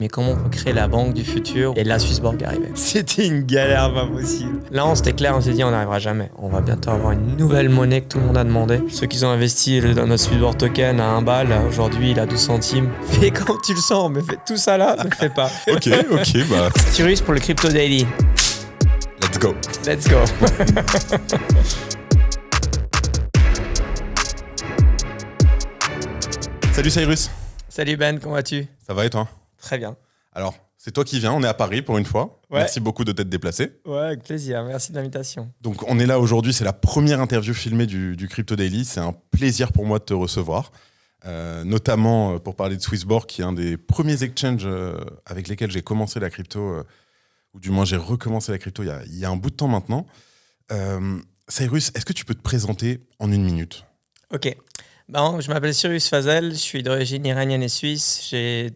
Mais comment on peut créer la banque du futur? Et là, Swissborg arrivait. C'était une galère pas possible. Là, c'était clair, on s'est dit, on n'arrivera jamais. On va bientôt avoir une nouvelle monnaie que tout le monde a demandé. Ceux qui ont investi dans notre Swissborg token à 1 balle, aujourd'hui, il a 12 centimes. Fais comme tu le sens, mais fais tout ça là, ne le fais pas. Ok, bah. Cyrus pour le Crypto Daily. Let's go. Let's go. Salut Cyrus. Salut Ben, comment vas-tu? Ça va et toi? Très bien. Alors, c'est toi qui viens, on est à Paris pour une fois. Ouais. Merci beaucoup de t'être déplacé. Ouais, avec plaisir, merci de l'invitation. Donc, on est là aujourd'hui, c'est la première interview filmée du Crypto Daily. C'est un plaisir pour moi de te recevoir, notamment pour parler de Swissborg, qui est un des premiers exchanges avec lesquels j'ai commencé la crypto, ou du moins j'ai recommencé la crypto il y a un bout de temps maintenant. Cyrus, est-ce que tu peux te présenter en 1 minute? Ok. Bon, je m'appelle Cyrus Fazel, je suis d'origine iranienne et suisse. J'ai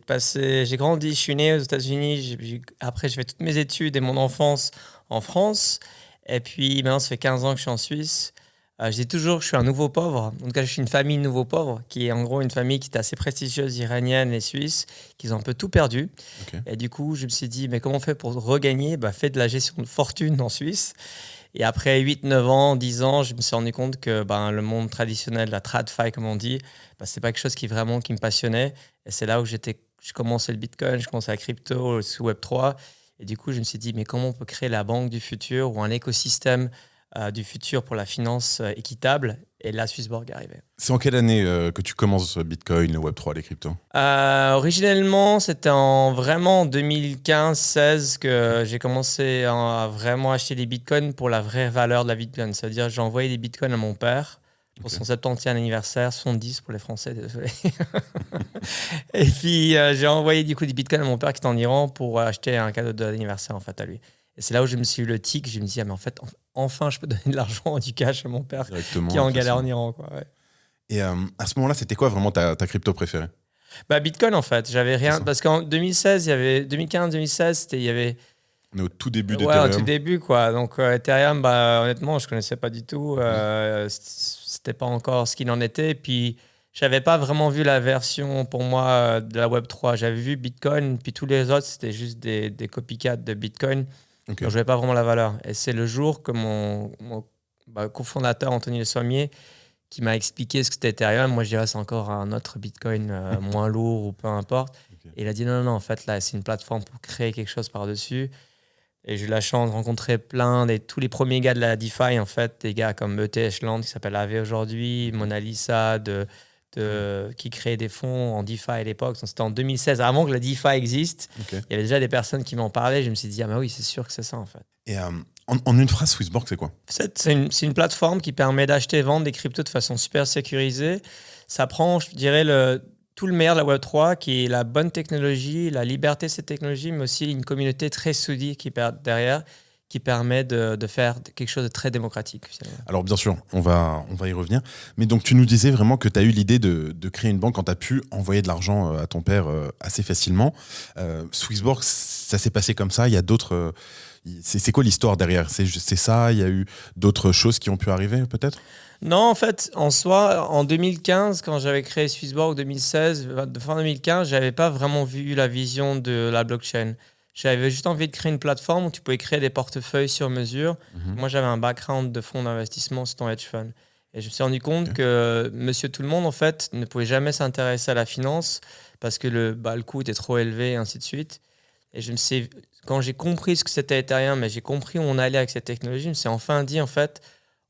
grandi, je suis né aux États-Unis. Après, j'ai fait toutes mes études et mon enfance en France. Et puis maintenant, ça fait 15 ans que je suis en Suisse. Je dis toujours que je suis un nouveau pauvre. En tout cas, je suis une famille de nouveaux pauvres, qui est en gros une famille qui est assez prestigieuse, iranienne et suisse, qui ont un peu tout perdu. Okay. Et du coup, je me suis dit, mais comment on fait pour regagner? Fais de la gestion de fortune en Suisse. Et après 8, 9 ans, 10 ans, je me suis rendu compte que le monde traditionnel, la TradFi comme on dit, c'est pas quelque chose qui me passionnait. Et c'est là où je commençais le Bitcoin, je commençais la crypto sous Web3. Et du coup, je me suis dit, mais comment on peut créer la banque du futur ou un écosystème du futur pour la finance équitable? Et là, Swissborg est arrivé. C'est en quelle année que tu commences Bitcoin, le Web3, les cryptos? Originellement, c'était en 2015-16 que j'ai commencé à vraiment acheter des bitcoins pour la vraie valeur de la bitcoin. C'est-à-dire j'ai envoyé des bitcoins à mon père pour son 70e anniversaire, 70 pour les Français, désolé. Et puis j'ai envoyé du coup des bitcoins à mon père qui est en Iran pour acheter un cadeau d'anniversaire en fait à lui. Et c'est là où je me suis eu le tic, je me dis, mais en fait, enfin, je peux donner de l'argent, du cash à mon père qui est en galère en Iran. Quoi, ouais. Et à ce moment-là, c'était quoi vraiment ta crypto préférée? Bitcoin, en fait. J'avais rien. Parce qu'en 2016, 2015-2016, il y avait. On est au tout début d'Ethereum. Ouais, au tout début, quoi. Donc, Ethereum, honnêtement, je ne connaissais pas du tout. C'était pas encore ce qu'il en était. Puis, je n'avais pas vraiment vu la version, pour moi, de la Web3. J'avais vu Bitcoin, puis tous les autres, c'était juste des copycats de Bitcoin. Okay. Donc, je n'avais pas vraiment la valeur. Et c'est le jour que mon cofondateur, Anthony Le Sommier, qui m'a expliqué ce que c'était Ethereum. Moi, je dirais c'est encore un autre Bitcoin moins lourd ou peu importe. Okay. Et il a dit non, en fait, là, c'est une plateforme pour créer quelque chose par-dessus. Et j'ai eu la chance de rencontrer tous les premiers gars de la DeFi, en fait, des gars comme ETH Land, qui s'appelle AV aujourd'hui, Mona Lisa, qui créait des fonds en DeFi à l'époque. Donc, c'était en 2016, avant que la DeFi existe. Okay. Il y avait déjà des personnes qui m'en parlaient. Je me suis dit, oui, c'est sûr que c'est ça, en fait. Et en une phrase, Swissborg, c'est quoi? C'est une plateforme qui permet d'acheter et vendre des cryptos de façon super sécurisée. Ça prend, je dirais, tout le meilleur de la Web3, qui est la bonne technologie, la liberté de cette technologie, mais aussi une communauté très soudée qui est derrière, qui permet de faire quelque chose de très démocratique. Alors bien sûr, on va y revenir. Mais donc tu nous disais vraiment que tu as eu l'idée de créer une banque quand tu as pu envoyer de l'argent à ton père assez facilement. Swissborg, ça s'est passé comme ça. Il y a d'autres... C'est quoi l'histoire derrière? C'est ça? Il y a eu d'autres choses qui ont pu arriver peut-être? Non, en fait, en soi, en 2015, quand j'avais créé Swissborg, 2016, fin 2015, je n'avais pas vraiment vu la vision de la blockchain. J'avais juste envie de créer une plateforme où tu pouvais créer des portefeuilles sur mesure. Moi, j'avais un background de fonds d'investissement, c'est en hedge fund. Et je me suis rendu compte que monsieur tout le monde, en fait, ne pouvait jamais s'intéresser à la finance parce que le coût était trop élevé et ainsi de suite. Et quand j'ai compris ce que c'était Ethereum, mais j'ai compris où on allait avec cette technologie, je me suis enfin dit, en fait,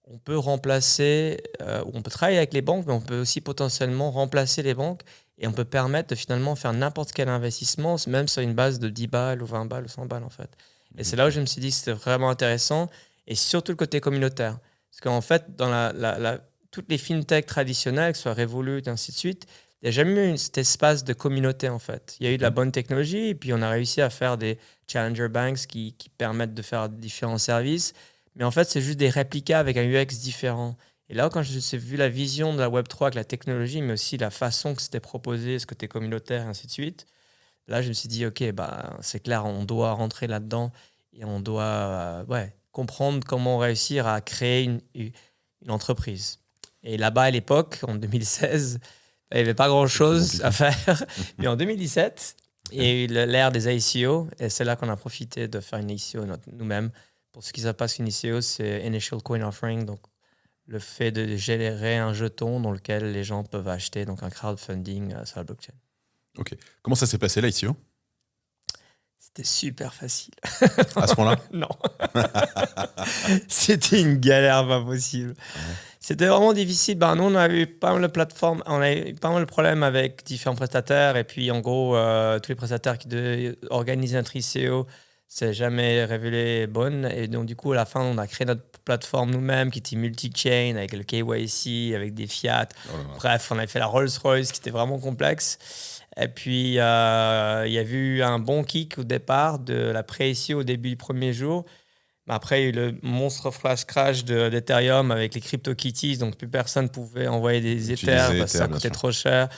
on peut on peut travailler avec les banques, mais on peut aussi potentiellement remplacer les banques et on peut permettre de finalement faire n'importe quel investissement, même sur une base de 10 balles ou 20 balles ou 100 balles, en fait. Et c'est là où je me suis dit que c'était vraiment intéressant et surtout le côté communautaire. Parce qu'en fait, dans toutes les fintechs traditionnelles, que ce soit Revolut et ainsi de suite, il n'y a jamais eu cet espace de communauté, en fait. Il y a eu de la bonne technologie et puis on a réussi à faire des challenger banks qui permettent de faire différents services. Mais en fait, c'est juste des réplicas avec un UX différent. Et là, quand j'ai vu la vision de la Web3 avec la technologie, mais aussi la façon que c'était proposé, ce côté communautaire, et ainsi de suite, là, je me suis dit, OK, c'est clair, on doit rentrer là-dedans et on doit comprendre comment réussir à créer une entreprise. Et là-bas, à l'époque, en 2016, il n'y avait pas grand-chose à faire. Mais en 2017, Et l'ère des ICO, et c'est là qu'on a profité de faire une ICO nous-mêmes. Pour ce qui se passe, une ICO, c'est Initial Coin Offering, donc le fait de générer un jeton dans lequel les gens peuvent acheter, donc un crowdfunding sur la blockchain. Ok. Comment ça s'est passé là, ICO? C'était super facile. À ce point-là? Non. C'était une galère pas possible. Ouais. C'était vraiment difficile. Nous, on a eu pas mal de plateformes, on a eu pas mal de problèmes avec différents prestataires. Et puis, en gros, tous les prestataires qui devaient organiser notre ICO, c'est jamais révélé bonne. Et donc, du coup, à la fin, on a créé notre plateforme nous-mêmes qui était multi-chain avec le KYC, avec des fiat. Oh là là. Bref, on avait fait la Rolls-Royce qui était vraiment complexe. Et puis, il y a eu un bon kick au départ de la pré-ICO au début du premier jour. Mais après, il y a eu le monstre flash crash d'Ethereum avec les CryptoKitties. Donc, plus personne pouvait envoyer des Utiliser Ethers parce que ça Ether, bien coûtait sûr. trop cher.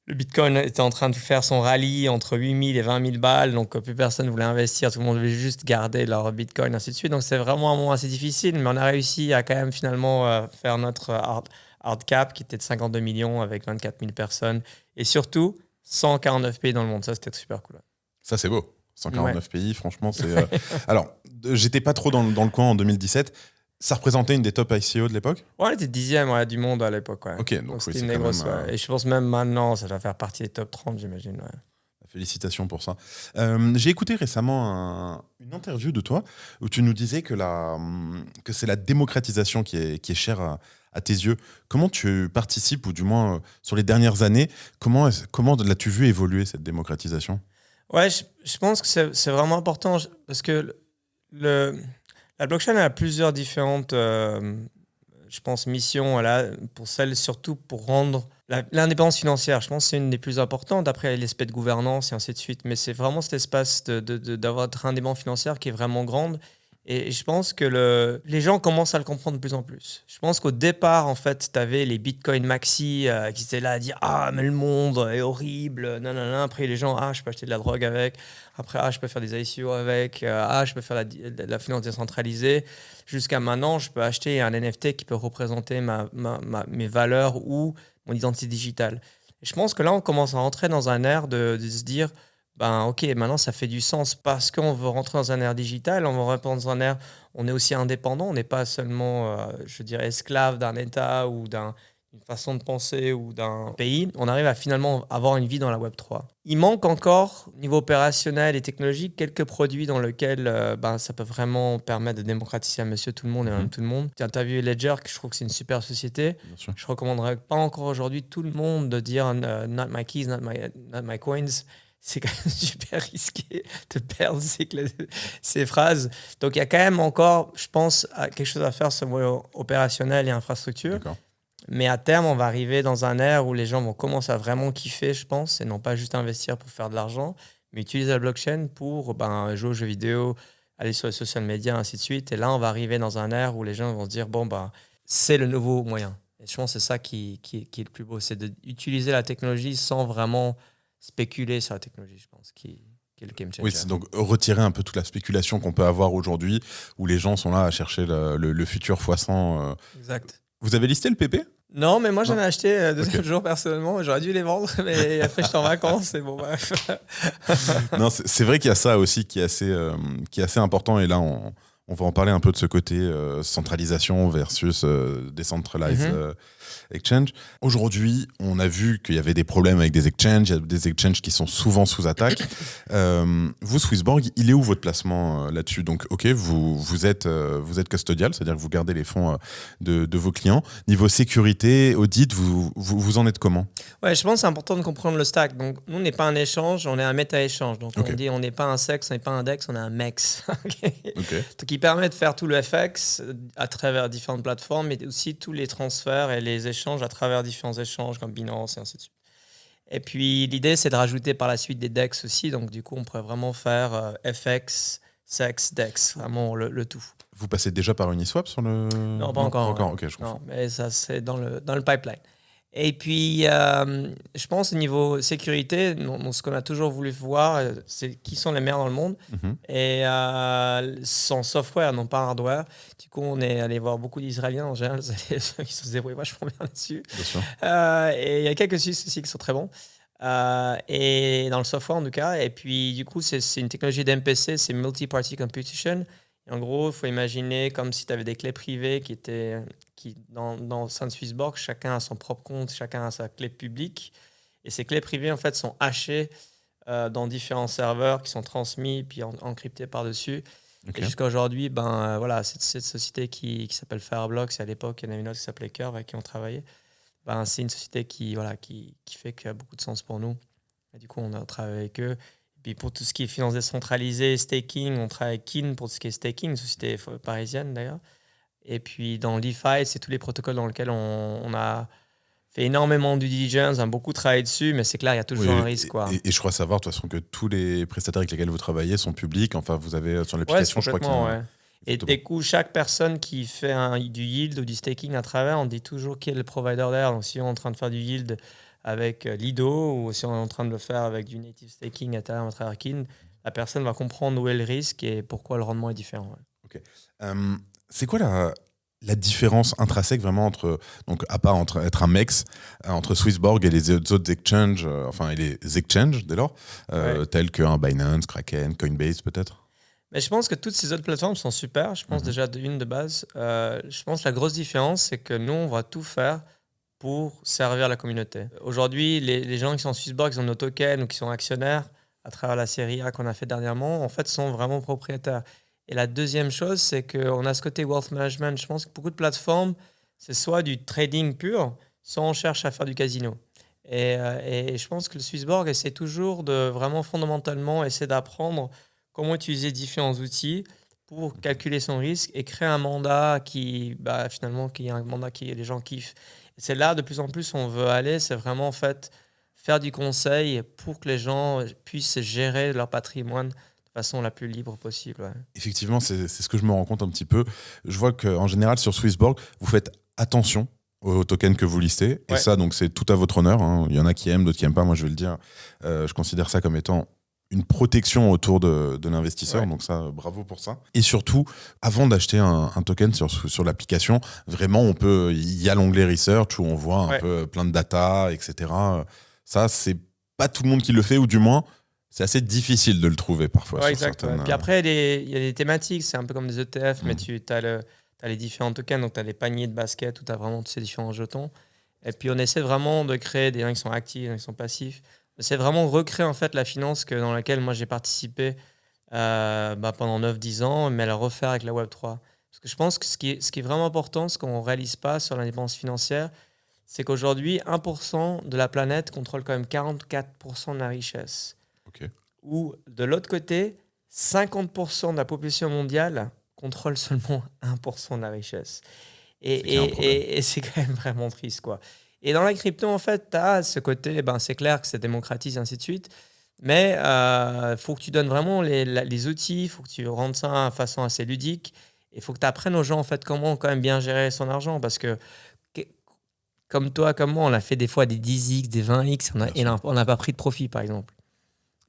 Le Bitcoin était en train de faire son rallye entre 8 000 et 20 000 balles. Donc, plus personne ne voulait investir. Tout le monde voulait juste garder leur Bitcoin, ainsi de suite. Donc, c'est vraiment un moment assez difficile. Mais on a réussi à quand même finalement faire notre hard cap qui était de 52 millions avec 24 000 personnes. Et surtout, 149 pays dans le monde. Ça, c'était super cool. Ça, c'est beau. 149 pays, franchement, c'est... Alors, j'étais pas trop dans le coin en 2017. Ça représentait une des top ICO de l'époque? Ouais, on était 10e du monde à l'époque. Ouais. Ok, donc oui, c'était c'est une quand des grosses. même... Et je pense même maintenant, ça doit faire partie des top 30, j'imagine. Ouais. Félicitations pour ça. J'ai écouté récemment une interview de toi où tu nous disais que c'est la démocratisation qui est chère à tes yeux. Comment tu participes, ou du moins sur les dernières années, comment l'as-tu vu évoluer cette démocratisation? Ouais, je pense que c'est vraiment important parce que la blockchain a plusieurs différentes, je pense, missions. Pour celle surtout pour rendre l'indépendance financière. Je pense que c'est une des plus importantes. Après, l'aspect de gouvernance et ainsi de suite. Mais c'est vraiment cet espace d'avoir être indépendant financière qui est vraiment grande. Et je pense que les gens commencent à le comprendre de plus en plus. Je pense qu'au départ, en fait, tu avais les Bitcoin maxi qui étaient là à dire « Ah, mais le monde est horrible, nanana. » Après, les gens « Ah, je peux acheter de la drogue avec. » Après « Ah, je peux faire des ICO avec. Ah, je peux faire la finance décentralisée. » Jusqu'à maintenant, je peux acheter un NFT qui peut représenter mes valeurs ou mon identité digitale. Et je pense que là, on commence à rentrer dans un ère de se dire ok, maintenant ça fait du sens parce qu'on veut rentrer dans un ère digital, on veut rentrer dans un ère, on est aussi indépendant, on n'est pas seulement, je dirais, esclave d'un État ou d'une façon de penser ou d'un pays. On arrive à finalement avoir une vie dans la Web3. Il manque encore, au niveau opérationnel et technologique, quelques produits dans lesquels ça peut vraiment permettre de démocratiser à monsieur tout le monde et même tout le monde. Tu as vu Ledger, que je trouve que c'est une super société. Bien sûr. Je recommanderais pas encore aujourd'hui tout le monde de dire not my keys, not my coins. C'est quand même super risqué de perdre ces phrases. Donc, il y a quand même encore, je pense, quelque chose à faire sur le volet opérationnel et infrastructure. D'accord. Mais à terme, on va arriver dans un ère où les gens vont commencer à vraiment kiffer, je pense, et non pas juste investir pour faire de l'argent, mais utiliser la blockchain pour jouer aux jeux vidéo, aller sur les social media, ainsi de suite. Et là, on va arriver dans un ère où les gens vont se dire, c'est le nouveau moyen. Et je pense que c'est ça qui est le plus beau, c'est d'utiliser la technologie sans vraiment spéculer sur la technologie, je pense, qui est le game changer. Oui, c'est donc retirer un peu toute la spéculation qu'on peut avoir aujourd'hui, où les gens sont là à chercher le futur x100. Exact. Vous avez listé le PP? Non, mais moi j'en ai acheté deuxième jour personnellement. J'aurais dû les vendre, mais après j'étais en vacances et bon bref. Non, c'est vrai qu'il y a ça aussi qui est assez important, et là on va en parler un peu de ce côté centralisation versus decentralized exchange. Aujourd'hui, on a vu qu'il y avait des problèmes avec des exchanges, il y a des exchanges qui sont souvent sous attaque. Vous, Swissborg, il est où votre placement là-dessus? Donc, ok, vous êtes custodial, c'est-à-dire que vous gardez les fonds de vos clients. Niveau sécurité, audit, vous en êtes comment? Ouais, je pense que c'est important de comprendre le stack. Donc, nous, on n'est pas un échange, on est un méta-échange. Donc, Okay. on dit on n'est pas un sex, on n'est pas un DEX, on est un MEX. Okay. Donc, il permet de faire tout le FX à travers différentes plateformes, mais aussi tous les transferts et les échanges à travers différents échanges comme Binance et ainsi de suite. Et puis, l'idée, c'est de rajouter par la suite des DEX aussi. Donc, du coup, on pourrait vraiment faire FX, SEX, DEX, vraiment le tout. Vous passez déjà par Uniswap sur le... Non, pas encore. Pas encore, Ouais. ok, je comprends. Non, mais ça, c'est dans le pipeline. Et puis, je pense au niveau sécurité, ce qu'on a toujours voulu voir, c'est qui sont les meilleurs dans le monde. Et sans software, non pas hardware. Du coup, on est allé voir beaucoup d'Israéliens en général, ceux qui se débrouillent vachement bien là-dessus. Bien sûr. Et il y a quelques Suisses aussi qui sont très bons. Et dans le software en tout cas. Et puis du coup, c'est une technologie d'MPC, c'est Multi-Party Computation. Et en gros, il faut imaginer comme si tu avais des clés privées dans Sun Swissborg, chacun a son propre compte, chacun a sa clé publique. Et ces clés privées en fait sont hachées dans différents serveurs qui sont transmis puis encryptés par-dessus. Ok. Et jusqu'à aujourd'hui, voilà, cette société qui s'appelle Fireblocks, et à l'époque, il y en avait une autre qui s'appelait Curve avec qui on travaillait. C'est une société qui fait qu'il y a beaucoup de sens pour nous. Et du coup, on a travaillé avec eux. Et puis pour tout ce qui est finance décentralisée, staking, on travaille avec Kin pour tout ce qui est staking, une société parisienne d'ailleurs. Et puis dans l'EFI, c'est tous les protocoles dans lesquels on a fait énormément de due diligence, on a beaucoup travaillé dessus, mais c'est clair, il y a toujours un risque, quoi. Et je crois savoir de toute façon que tous les prestataires avec lesquels vous travaillez sont publics. Enfin, vous avez sur Ouais, l'application, je crois qu'il y a complètement, ouais. Et du coup, chaque personne qui fait du yield ou du staking à travers, on dit toujours qui est le provider derrière. Donc, si on est en train de faire du yield avec Lido ou si on est en train de le faire avec du native staking à travers Kin, la personne va comprendre où est le risque et pourquoi le rendement est différent. Ouais. Ok. C'est quoi la différence intrinsèque vraiment entre, donc à part entre être un MEX, entre Swissborg et les autres exchanges, et les exchanges dès lors, tels qu'un Binance, Kraken, Coinbase peut-être? Mais je pense que toutes ces autres plateformes sont super. Je pense déjà de base. Je pense que la grosse différence, c'est que nous, on va tout faire pour servir la communauté. Aujourd'hui, les gens qui sont Swissborg, qui ont nos tokens ou qui sont actionnaires à travers la série A qu'on a fait dernièrement, en fait, sont vraiment propriétaires. Et la deuxième chose, c'est qu'on a ce côté wealth management. Je pense que beaucoup de plateformes, c'est soit du trading pur, soit on cherche à faire du casino. Et je pense que le Swissborg essaie toujours de vraiment fondamentalement essayer d'apprendre comment utiliser différents outils pour calculer son risque et créer un mandat finalement, qui est un mandat que les gens kiffent. Et c'est là, de plus en plus, on veut aller, c'est vraiment en fait faire du conseil pour que les gens puissent gérer leur patrimoine de façon la plus libre possible. Ouais. Effectivement, c'est ce que je me rends compte un petit peu. Je vois qu'en général, sur Swissborg, vous faites attention aux tokens que vous listez. Et Ouais. ça, donc, c'est tout à votre honneur. Hein. Il y en a qui aiment, d'autres qui n'aiment pas. Moi, je vais le dire. Je considère ça comme étant une protection autour de l'investisseur. Ouais. Donc ça, bravo pour ça. Et surtout, avant d'acheter un token sur l'application, vraiment, il y a l'onglet Research où on voit un peu plein de data, etc. Ça, c'est pas tout le monde qui le fait, ou du moins, c'est assez difficile de le trouver parfois. Ouais, exact. Ouais. Puis après, il y a des thématiques, c'est un peu comme des ETF, mais tu as les différents tokens, donc tu as les paniers de basket où tu as vraiment tous ces différents jetons. Et puis on essaie vraiment de créer des gens qui sont actifs, des gens qui sont passifs. C'est vraiment recréer en fait la finance dans laquelle moi j'ai participé pendant 9-10 ans, mais la refaire avec la Web3. Parce que je pense que ce qui est vraiment important, ce qu'on ne réalise pas sur l'indépendance financière, c'est qu'aujourd'hui, 1% de la planète contrôle quand même 44% de la richesse. Okay. Ou de l'autre côté, 50% de la population mondiale contrôle seulement 1% de la richesse. Et c'est quand même vraiment triste, quoi. Et dans la crypto, en fait, tu as ce côté, c'est clair que c'est démocratisé, ainsi de suite. Mais il faut que tu donnes vraiment les outils, il faut que tu rendes ça de façon assez ludique. Il faut que tu apprennes aux gens, en fait, comment quand même bien gérer son argent. Parce que, comme toi, comme moi, on a fait des fois des 10x, des 20x, on n'a pas pris de profit, par exemple.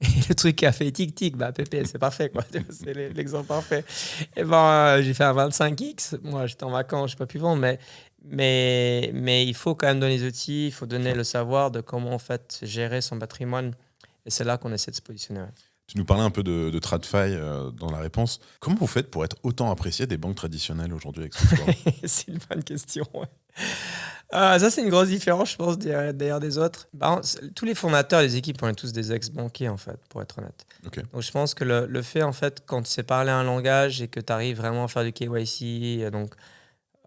Et le truc qui a fait tic-tic, Pépé, c'est parfait, quoi. C'est l'exemple parfait. Et j'ai fait un 25x. Moi, j'étais en vacances, je n'ai pas pu vendre, mais il faut quand même donner les outils, il faut donner le savoir de comment en fait gérer son patrimoine. Et c'est là qu'on essaie de se positionner. Tu nous parlais un peu de TradFi dans la réponse. Comment vous faites pour être autant apprécié des banques traditionnelles aujourd'hui avec Swissborg? C'est une bonne question. Ouais. Ça, c'est une grosse différence, je pense, d'ailleurs des autres. Tous les fondateurs des équipes, on est tous des ex-banquiers, en fait, pour être honnête. Okay. Donc, je pense que le fait, en fait, quand tu sais parler un langage et que tu arrives vraiment à faire du KYC,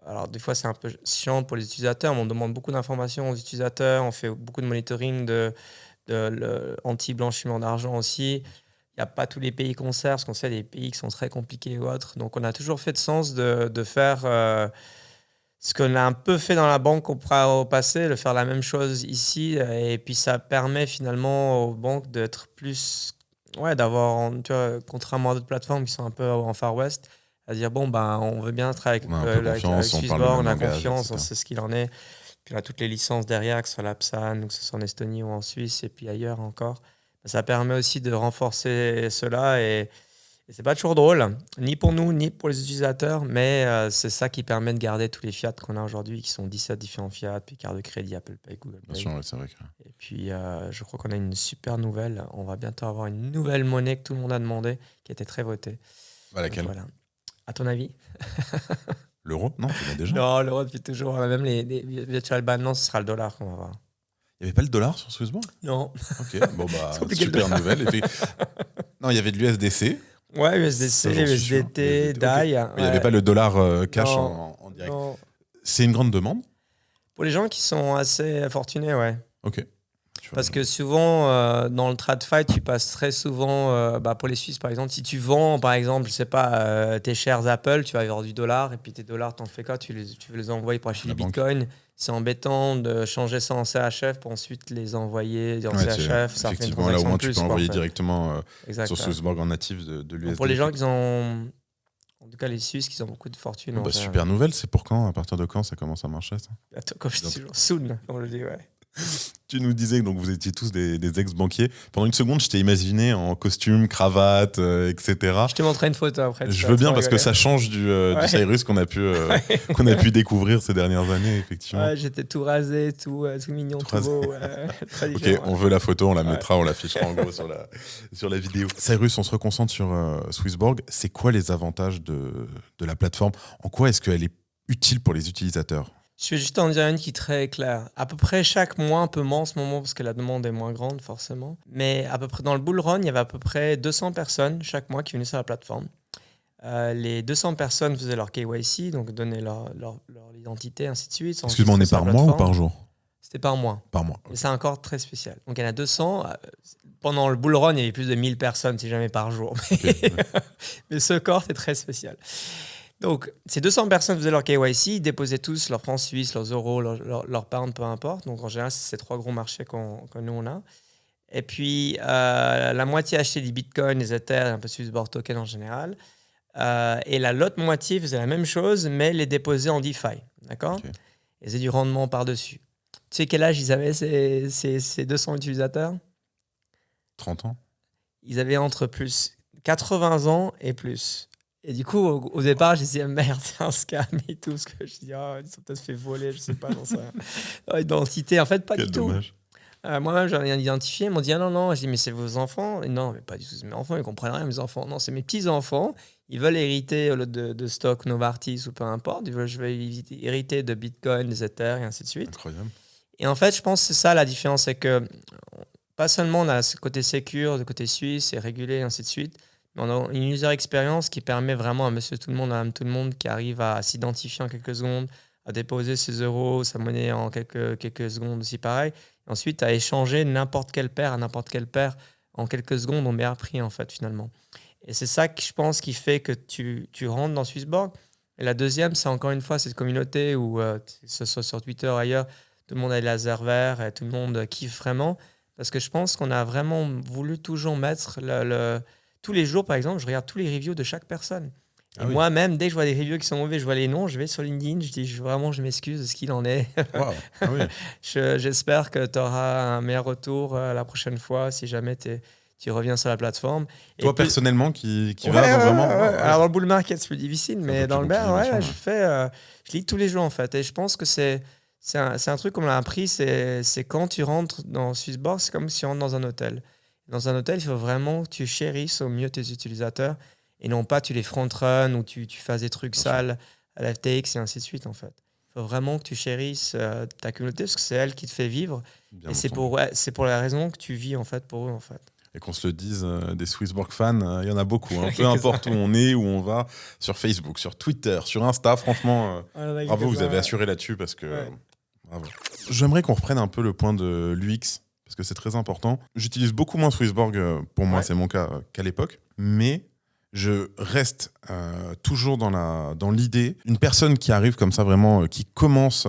alors, des fois, c'est un peu chiant pour les utilisateurs, mais on demande beaucoup d'informations aux utilisateurs, on fait beaucoup de monitoring de anti-blanchiment d'argent aussi. Il n'y a pas tous les pays qu'on sert, parce qu'on sait des pays qui sont très compliqués ou autres. Donc, on a toujours fait de sens de faire ce qu'on a un peu fait dans la banque au passé, de faire la même chose ici. Et puis, ça permet finalement aux banques d'être plus... d'avoir, contrairement à d'autres plateformes qui sont un peu en Far West, à dire, on veut bien travailler avec Swissborg, on a confiance, on sait ce qu'il en est. Puis on a toutes les licences derrière, que ce soit l'Apsan, que ce soit en Estonie ou en Suisse, et puis ailleurs encore. Ça permet aussi de renforcer cela et Et c'est pas toujours drôle, ni pour nous, ni pour les utilisateurs, mais c'est ça qui permet de garder tous les fiat qu'on a aujourd'hui, qui sont 17 différents fiat, puis carte de crédit, Apple Pay, Google Pay. Bien sûr, ouais, c'est vrai. Et puis, je crois qu'on a une super nouvelle. On va bientôt avoir une nouvelle monnaie que tout le monde a demandé, qui a été très votée. Laquelle ? Donc, voilà. À ton avis ? L'euro ? Non, tu l'as déjà. Non, l'euro depuis toujours. On a même les virtual bands. Non, ce sera le dollar qu'on va voir. Il n'y avait pas le dollar sur Swissborg ? Non. Ok, bon bah, C'est compliqué, super nouvelle. Non, il y avait de l'USDC. Ouais, USDC, USDT, DAI. Mais il n'y avait pas le dollar cash en direct. Non. C'est une grande demande ? Pour les gens qui sont assez fortunés, ouais. Ok. Parce que souvent, dans le TradFi, tu passes très souvent, pour les Suisses par exemple, si tu vends, par exemple, je sais pas, tes shares Apple, tu vas avoir du dollar, et puis tes dollars, t'en fais quoi ? Tu veux les envoyer pour acheter du Bitcoin. C'est embêtant de changer ça en CHF pour ensuite les envoyer en CHF. Ça fait une effectivement, là au moins plus, tu peux envoyer en fait. directement sur Exact. Swissborg en natif de l'USD. Pour les gens qui ont, en tout cas les Suisses, qui ont beaucoup de fortune. Super nouvelle, c'est pour quand ? À partir de quand ça commence à marcher ça ? Attends, comme je dis toujours, soon, on le dit, ouais. Tu nous disais que vous étiez tous des ex-banquiers. Pendant une seconde, je t'ai imaginé en costume, cravate, etc. Je te montrerai une photo après. Je veux bien parce que ça change du Cyrus qu'on a pu découvrir ces dernières années, effectivement. Ouais, j'étais tout rasé, tout mignon, tout beau. Très ok, on veut la photo, on la mettra, on l'affichera en gros sur la vidéo. Cyrus, on se reconcentre sur Swissborg. C'est quoi les avantages de la plateforme ? En quoi est-ce qu'elle est utile pour les utilisateurs ? Je vais juste en dire une qui est très claire. À peu près chaque mois, un peu moins en ce moment parce que la demande est moins grande forcément. Mais à peu près dans le bull run, il y avait à peu près 200 personnes chaque mois qui venaient sur la plateforme. Les 200 personnes faisaient leur KYC, donc donnaient leur identité, ainsi de suite. Excuse-moi, on est par mois ou par jour ? C'était par mois. Par mois. Okay. Et c'est encore très spécial. Donc il y en a 200. Pendant le bull run, il y avait plus de 1000 personnes, si jamais par jour. Mais ce cohorte est très spécial. Donc, ces 200 personnes faisaient leur KYC, ils déposaient tous leurs francs suisses, leurs euros, leurs pounds, peu importe. Donc, en général, c'est ces 3 gros marchés que nous, on a. Et puis, la moitié achetait des bitcoins, des Ethers et un peu de Swissborg token en général. Et l'autre moitié faisait la même chose, mais les déposait en DeFi. D'accord ? Okay. Et c'est du rendement par-dessus. Tu sais quel âge ils avaient, ces 200 utilisateurs ? 30 ans. Ils avaient entre plus 80 ans et plus. Et du coup, au départ, je disais merde, c'est un scam et tout. Ce que je dis, ils sont peut-être fait voler, je sais pas, dans sa identité. En fait, pas Quel du dommage. tout. Moi-même, j'en ai identifié. Ils m'ont dit non. Je dis, mais c'est vos enfants ? Et non, mais pas du tout. C'est mes enfants, ils comprennent rien, mes enfants. Non, c'est mes petits-enfants. Ils veulent hériter de stock Novartis ou peu importe. Je vais hériter de Bitcoin, des Ethers et ainsi de suite. Incroyable. Et en fait, je pense que c'est ça la différence. C'est que pas seulement on a ce côté sécure, le côté suisse et régulé et ainsi de suite. On a une user experience qui permet vraiment à monsieur tout le monde, à madame tout le monde, qui arrive à s'identifier en quelques secondes, à déposer ses euros, sa monnaie en quelques secondes aussi pareil. Et ensuite, à échanger n'importe quelle paire à n'importe quelle paire en quelques secondes au meilleur prix, en fait, finalement. Et c'est ça que je pense qui fait que tu rentres dans Swissborg. Et la deuxième, c'est encore une fois cette communauté où, que ce soit sur Twitter ou ailleurs, tout le monde a les lasers verts et tout le monde kiffe vraiment. Parce que je pense qu'on a vraiment voulu toujours mettre tous les jours, par exemple, je regarde tous les reviews de chaque personne. Et moi-même, dès que je vois des reviews qui sont mauvais, je vois les noms, je vais sur LinkedIn, je dis vraiment, je m'excuse de ce qu'il en est. Wow. Ah oui. J'espère que tu auras un meilleur retour la prochaine fois si jamais tu reviens sur la plateforme. Toi, personnellement, qui va vraiment... Alors, dans le bull market, c'est plus difficile, mais dans le bear, je lis tous les jours, en fait. Et je pense que c'est un truc qu'on m'a appris, c'est quand tu rentres dans Swissborg, c'est comme si tu rentres dans un hôtel. Dans un hôtel, il faut vraiment que tu chérisses au mieux tes utilisateurs et non pas tu les front-run ou tu fasses des trucs sales à la FTX et ainsi de suite, en fait. Il faut vraiment que tu chérisses ta communauté parce que c'est elle qui te fait vivre. Bien et c'est pour la raison que tu vis, en fait, pour eux, en fait. Et qu'on se le dise, des Swissborg fans, il y en a beaucoup. Hein. Peu importe où on est, où on va, sur Facebook, sur Twitter, sur Insta, franchement, bravo, vous avez assuré là-dessus parce que... Ouais. Bravo. J'aimerais qu'on reprenne un peu le point de l'UX, parce que c'est très important. J'utilise beaucoup moins Swissborg, pour moi, c'est mon cas, qu'à l'époque. Mais je reste toujours dans l'idée, une personne qui arrive comme ça, vraiment, qui commence...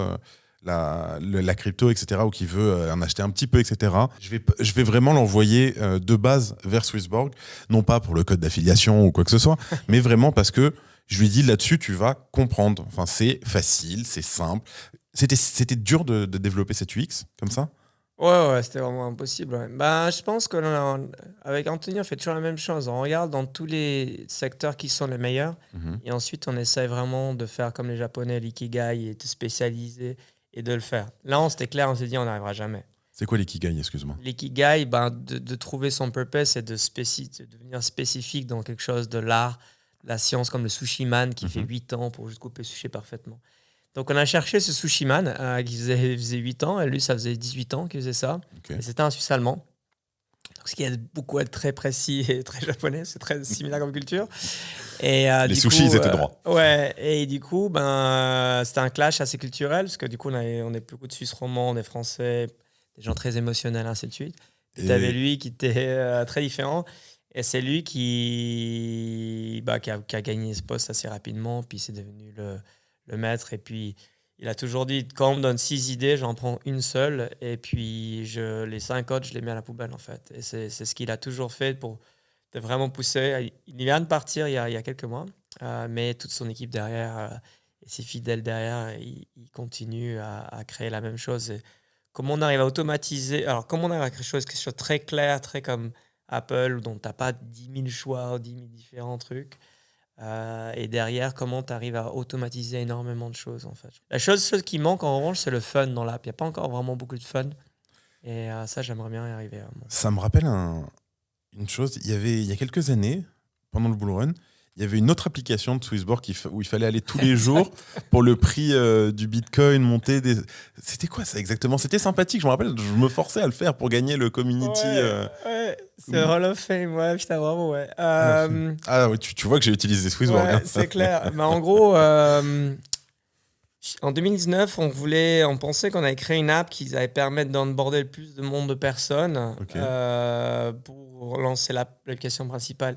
la crypto, etc., ou qui veut en acheter un petit peu, etc., je vais vraiment l'envoyer de base vers Swissborg, non pas pour le code d'affiliation ou quoi que ce soit, mais vraiment parce que je lui dis là-dessus, tu vas comprendre. Enfin, c'est facile, c'est simple. C'était dur de développer cette UX comme ça ? Ouais, c'était vraiment impossible. Ouais. Ben, je pense qu'avec Anthony, on fait toujours la même chose. On regarde dans tous les secteurs qui sont les meilleurs Mhm. et ensuite on essaie vraiment de faire comme les Japonais, l'ikigai, et de spécialiser et de le faire. Là, c'était clair, on s'est dit on n'arrivera jamais. C'est quoi l'ikigai, excuse-moi? L'ikigai, ben, de trouver son purpose et de devenir spécifique dans quelque chose de l'art, la science, comme le sushiman qui fait 8 ans pour juste couper sushi parfaitement. Donc, on a cherché ce sushiman qui faisait 8 ans, et lui, ça faisait 18 ans qu'il faisait ça. Ok. Et c'était un Suisse allemand. Donc, ce qui aide beaucoup à être très précis et très japonais, c'est très similaire comme culture. Et, Les sushis, ils étaient droits. Ouais, et du coup, c'était un clash assez culturel, parce que du coup, on est beaucoup de Suisses romands, des Français, des gens très émotionnels, ainsi de suite. Et tu avais lui qui était très différent. Et c'est lui qui a gagné ce poste assez rapidement, puis c'est devenu le maître. Et puis, il a toujours dit, quand on me donne 6 idées, j'en prends une seule. Et puis, les 5 autres, je les mets à la poubelle, en fait. Et c'est ce qu'il a toujours fait pour de vraiment pousser. Il vient de partir il y a quelques mois, mais toute son équipe derrière et ses fidèles derrière, ils continuent à créer la même chose. Et comment on arrive à automatiser, alors comment on arrive à créer quelque chose de très clair, très comme Apple, dont tu n'as pas 10 000 choix, 10 000 différents trucs. Et derrière, comment tu arrives à automatiser énormément de choses, en fait. La chose qui manque, en revanche, c'est le fun dans l'app. Il n'y a pas encore vraiment beaucoup de fun. Et ça, j'aimerais bien y arriver. Ça me rappelle une chose. Il y a quelques années, pendant le Bull Run, il y avait une autre application de Swissborg où il fallait aller tous les jours pour le prix du Bitcoin, monter des... C'était quoi ça exactement? C'était sympathique, je me rappelle, je me forçais à le faire pour gagner le community. Ouais, c'est Hall of Fame, ouais, putain, bravo, ouais. Ah oui, tu vois que j'ai utilisé Swissborg. Ouais, Hein. c'est clair. Mais en gros, en 2019, on pensait qu'on allait créer une app qui allait permettre d'onboarder le plus de monde de personnes Ok. pour lancer l'application principale.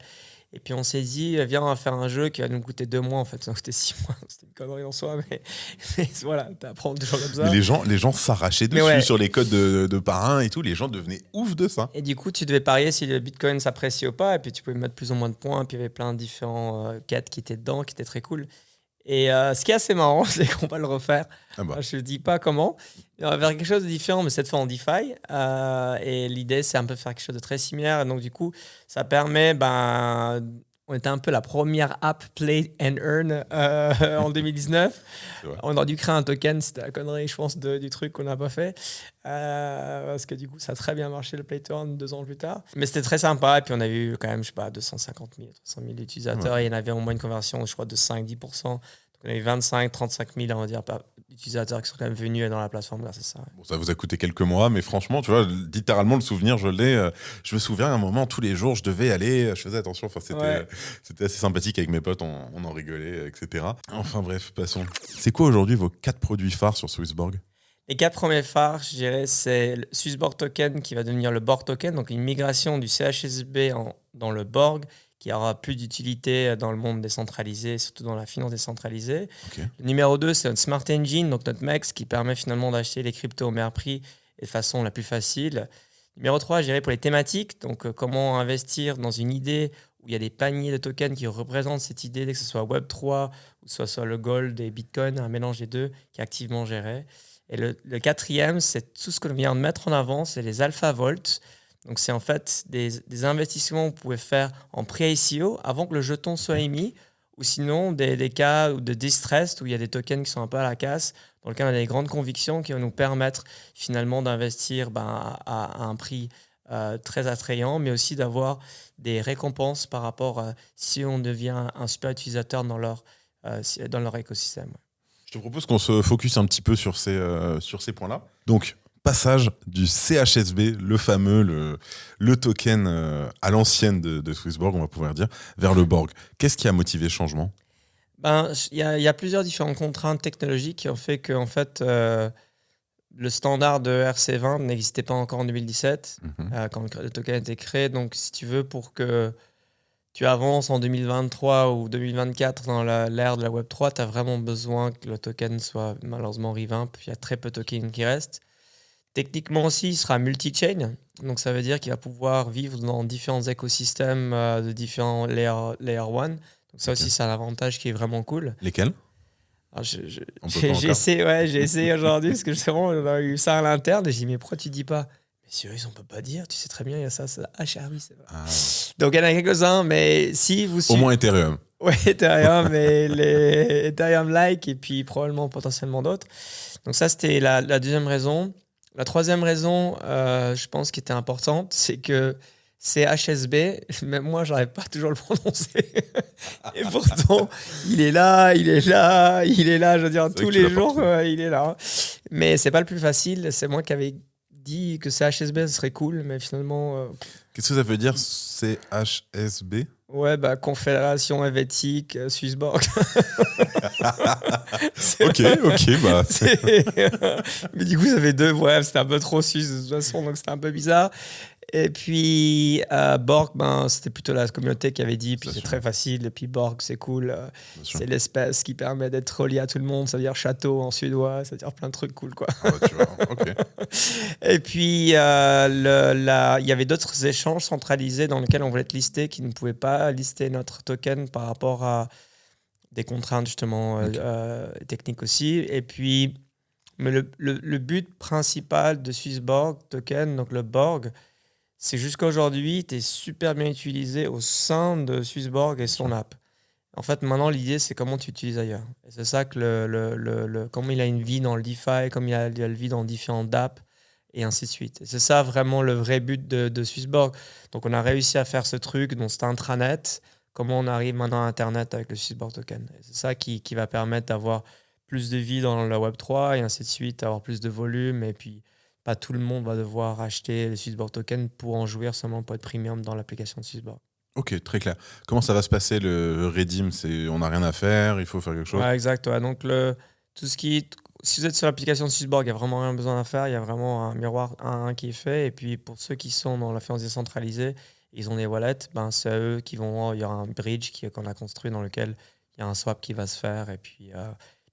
Et puis on s'est dit, viens, on va faire un jeu qui va nous coûter 2 mois, en fait. Ça nous coûtait 6 mois. C'était une connerie en soi, mais voilà, t'apprends toujours comme ça. Mais les gens s'arrachaient dessus ouais. sur les codes de parrain et tout. Les gens devenaient ouf de ça. Et du coup, tu devais parier si le Bitcoin s'appréciait ou pas. Et puis tu pouvais mettre plus ou moins de points. Puis il y avait plein de différents quêtes qui étaient dedans, qui étaient très cool. Et ce qui est assez marrant, c'est qu'on va le refaire. Ah bah. Je ne dis pas comment. On va faire quelque chose de différent, mais cette fois en DeFi. Et l'idée, c'est un peu faire quelque chose de très similaire. Et donc, du coup, ça permet... on était un peu la première app Play and Earn en 2019. On a dû créer un token. C'était la connerie, je pense, du truc qu'on n'a pas fait. Parce que du coup, ça a très bien marché le Play to Earn 2 ans plus tard. Mais c'était très sympa. Et puis, on a eu quand même, je sais pas, 250 000, 300 000 utilisateurs. Ouais. Et il y en avait au moins une conversion, je crois, de 5-10%. Donc, on a eu 25, 35 000, on va dire, utilisateurs qui sont quand même venus dans la plateforme grâce à ça. Ouais. Bon, ça vous a coûté quelques mois, mais franchement, tu vois, littéralement, le souvenir, je l'ai. Je me souviens à un moment, tous les jours, je devais aller, je faisais attention. Enfin, c'était assez sympathique avec mes potes, on en rigolait, etc. Enfin bref, passons. C'est quoi aujourd'hui vos 4 produits phares sur Swissborg? Les 4 premiers phares, je dirais, c'est le Swissborg Token qui va devenir le Borg Token, donc une migration du CHSB dans le Borg, qui aura plus d'utilité dans le monde décentralisé, surtout dans la finance décentralisée. Okay. Le numéro 2, c'est notre Smart Engine, donc notre MEX, qui permet finalement d'acheter les cryptos au meilleur prix et de façon la plus facile. Numéro 3, je dirais pour les thématiques, donc comment investir dans une idée où il y a des paniers de tokens qui représentent cette idée, que ce soit Web3 ou soit le Gold et Bitcoin, un mélange des deux qui est activement géré. Et le 4e, c'est tout ce que l'on vient de mettre en avant, c'est les Alpha Vault. Donc, c'est en fait des investissements que vous pouvez faire en pré-ICO avant que le jeton soit émis, ou sinon des cas de distress où il y a des tokens qui sont un peu à la casse, dans lequel on a des grandes convictions qui vont nous permettre finalement d'investir à un prix très attrayant, mais aussi d'avoir des récompenses par rapport si on devient un super utilisateur dans leur écosystème. Je te propose qu'on se focus un petit peu sur ces points-là. Donc, passage du CHSB, le fameux, le token à l'ancienne de Swissborg, on va pouvoir dire, vers le Borg. Qu'est-ce qui a motivé ce changement? Il y a plusieurs différentes contraintes technologiques qui ont fait que en fait, le standard de RC20 n'existait pas encore en 2017, quand le token a été créé. Donc, si tu veux, pour que tu avances en 2023 ou 2024 dans l'ère de la Web3, tu as vraiment besoin que le token soit malheureusement revamp. Il y a très peu de tokens qui restent. Techniquement aussi, il sera multi-chain. Donc, ça veut dire qu'il va pouvoir vivre dans différents écosystèmes de différents layer 1. Donc, ça aussi, c'est un avantage qui est vraiment cool. Lesquels? Alors, On peut pas j'ai encore. essayé aujourd'hui parce que justement, on a eu ça à l'interne et j'ai dit, mais pourquoi tu dis pas? Mais sérieux, on peut pas dire, tu sais très bien, il y a ça, ça. Ah, oui, c'est vrai. Ah, Donc, il y en a quelques-uns, mais si vous au suivez. moins Ethereum. Ouais, Ethereum et les Ethereum-like et puis probablement potentiellement d'autres. Donc, ça, c'était la deuxième raison. La troisième raison, je pense, qui était importante, c'est que c'est HSB. Même moi, j'arrive pas toujours à le prononcer. Et pourtant, il est là, il est là, il est là. Je veux dire, C'est vrai tous que tu les l'as jours, partout. il est là. Mais c'est pas le plus facile. C'est moi qui avais dit que c'est HSB, ce serait cool. Mais finalement, Qu'est-ce que ça veut dire CHSB? ouais, bah, Confédération helvétique, Swissborg. Ok, bah. Mais du coup, ça fait deux. Bref, c'était un peu trop suisse de toute façon, donc c'était un peu bizarre. Et puis, Borg, ben, c'était plutôt la communauté qui avait dit, puis Bien c'est sûr. très facile. Et puis, Borg, c'est cool. Bien sûr. C'est l'espèce qui permet d'être relié à tout le monde. Ça veut dire château en suédois, ça veut dire plein de trucs cool, quoi. Ah bah, tu vois, ok. Et puis, il y avait d'autres échanges centralisés dans lesquels on voulait être listé, qui ne pouvaient pas lister notre token par rapport à des contraintes, justement, Ok. techniques aussi. Et puis, mais le but principal de Swissborg Token, donc le Borg, c'est jusqu'à aujourd'hui, tu es super bien utilisé au sein de Swissborg et son app. En fait, maintenant, l'idée, c'est comment tu utilises ailleurs. Et c'est ça que comment il a une vie dans le DeFi, comme il a le vie dans différentes apps, et ainsi de suite. Et c'est ça vraiment le vrai but de Swissborg. Donc, on a réussi à faire ce truc, dont c'est intranet. Comment on arrive maintenant à Internet avec le Swissborg Token. Et c'est ça qui va permettre d'avoir plus de vie dans la Web3 et ainsi de suite, avoir plus de volume. Et puis, pas tout le monde va devoir acheter le Swissborg Token pour en jouir seulement pour être premium dans l'application de Swissborg. Ok, très clair. Comment ça va se passer le redeem? On n'a rien à faire, il faut faire quelque chose? Ouais, exact. Ouais. Donc, tout ce qui. Si vous êtes sur l'application de Swissborg, il n'y a vraiment rien besoin à faire. Il y a vraiment un miroir 1 qui est fait. Et puis, pour ceux qui sont dans la finance décentralisée, ils ont des wallets, ben, c'est à eux qui vont. Il y aura un bridge qu'on a construit dans lequel il y a un swap qui va se faire. Et puis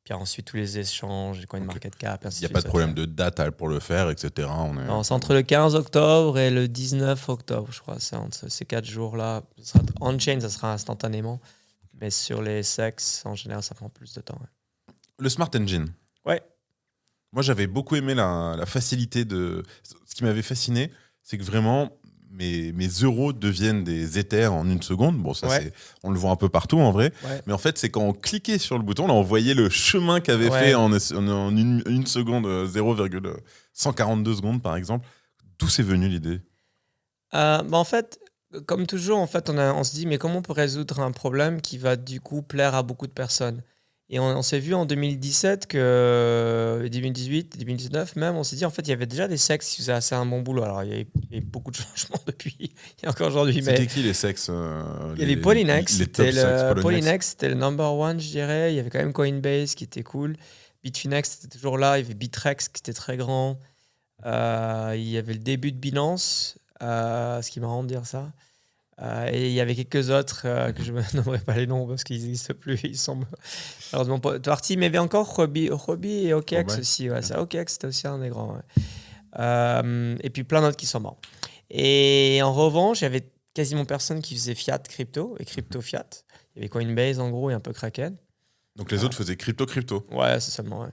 ensuite, tous les échanges, les CoinMarketCap, Il ainsi n'y a de pas suite. de problème de date pour le faire, etc. Non, c'est entre le 15 octobre et le 19 octobre, je crois. C'est entre ces 4 jours-là. On-chain, ça sera instantanément. Mais sur les SEX, en général, ça prend plus de temps. Ouais. Le Smart Engine. Ouais. Moi, j'avais beaucoup aimé la facilité de. Ce qui m'avait fasciné, c'est que vraiment, mes euros deviennent des Ethers en une seconde. Bon, ça, Ouais. on le voit un peu partout en vrai. Ouais. Mais en fait, c'est quand on cliquait sur le bouton, là, on voyait le chemin qu'avait Ouais. fait en une seconde, 0,142 secondes, par exemple. D'où c'est venu l'idée? En fait, comme toujours, en fait, on se dit, mais comment on peut résoudre un problème qui va du coup plaire à beaucoup de personnes? Et on s'est vu en 2017 que 2018, 2019 même, on s'est dit en fait il y avait déjà des sexes qui faisaient assez un bon boulot. Alors il y a eu beaucoup de changements depuis et encore aujourd'hui, mais C'était qui les sexes il y avait Polynex, les top sexes Polynex, c'était le number one, je dirais. Il y avait quand même Coinbase qui était cool. Bitfinex était toujours là. Il y avait Bitrex qui était très grand. Il y avait le début de Binance, ce qui est marrant de dire ça. Et il y avait quelques autres que je ne nommerai pas les noms parce qu'ils n'existent plus. Ils sont malheureusement pas partis. Mais il y avait encore Huobi et OKX Ouais. aussi. Ouais. OKX, c'était aussi un des grands. Ouais. Et puis plein d'autres qui sont morts. Et en revanche, il y avait quasiment personne qui faisait fiat crypto et crypto fiat. Il y avait Coinbase en gros et un peu Kraken. Donc les autres faisaient crypto. Ouais, c'est seulement. Ouais.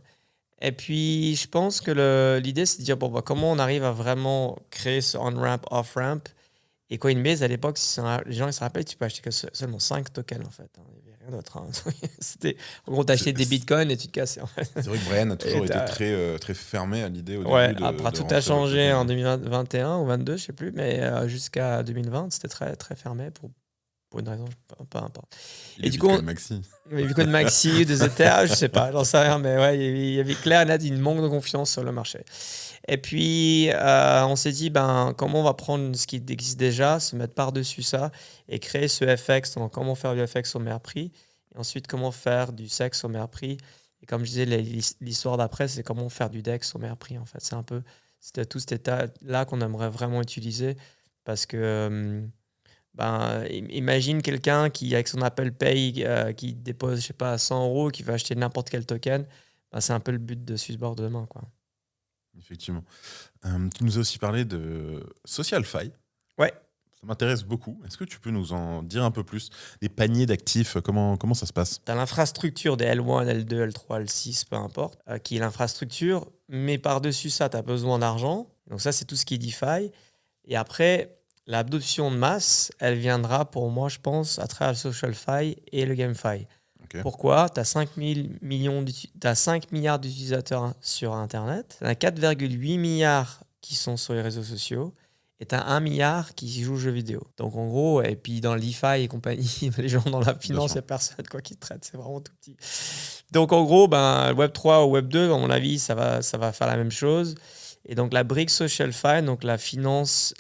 Et puis, je pense que l'idée, c'est de dire bon, bah, comment on arrive à vraiment créer ce on-ramp, off-ramp. Et Coinbase, à l'époque, les gens ils se rappellent, tu peux acheter que seulement 5 tokens en fait. Il n'y avait rien d'autre. Hein. C'était, en gros, t'achetais des bitcoins et tu te cassais. En fait. C'est vrai que Brian a toujours Et été très fermé à l'idée au ouais, début après, de tout rentrer a le changé token. en 2021 ou 22, je sais plus, mais jusqu'à 2020, c'était très, très fermé pour une raison, peu importe. Il Et est du coup, Bitcoin Maxi. il y avait Bitcoin Maxi, des Ethers, je sais pas, j'en sais rien, mais ouais, il y avait clair et net une manque de confiance sur le marché. Et puis, on s'est dit, comment on va prendre ce qui existe déjà, se mettre par-dessus ça et créer ce FX. Donc, comment faire du FX au meilleur prix et ensuite, comment faire du sexe au meilleur prix. Et comme je disais, l'histoire d'après, c'est comment faire du DEX au meilleur prix. En fait, c'était tout cet état-là qu'on aimerait vraiment utiliser parce que, imagine quelqu'un qui, avec son Apple Pay, qui dépose, je sais pas, 100 euros, qui va acheter n'importe quel token. C'est un peu le but de Swissborg demain, quoi. Effectivement. Tu nous as aussi parlé de SocialFi. Ouais. Ça m'intéresse beaucoup. Est-ce que tu peux nous en dire un peu plus? Les paniers d'actifs, comment ça se passe? Tu as l'infrastructure des L1, L2, L3, L6, peu importe, qui est l'infrastructure. Mais par-dessus ça, tu as besoin d'argent. Donc ça, c'est tout ce qui est DeFi. Et après, l'adoption de masse, elle viendra pour moi, je pense, à travers le SocialFi et le GameFi. Ok. Pourquoi? Tu as 5 milliards d'utilisateurs sur Internet. Tu as 4,8 milliards qui sont sur les réseaux sociaux. Et tu as 1 milliard qui joue aux jeux vidéo. Donc en gros, et puis dans l'IFI et compagnie, les gens dans la finance, il n'y a personne qui traite. C'est vraiment tout petit. Donc en gros, Web3 ou Web2, à mon avis, ça va faire la même chose. Et donc la brique SocialFi, donc la finance,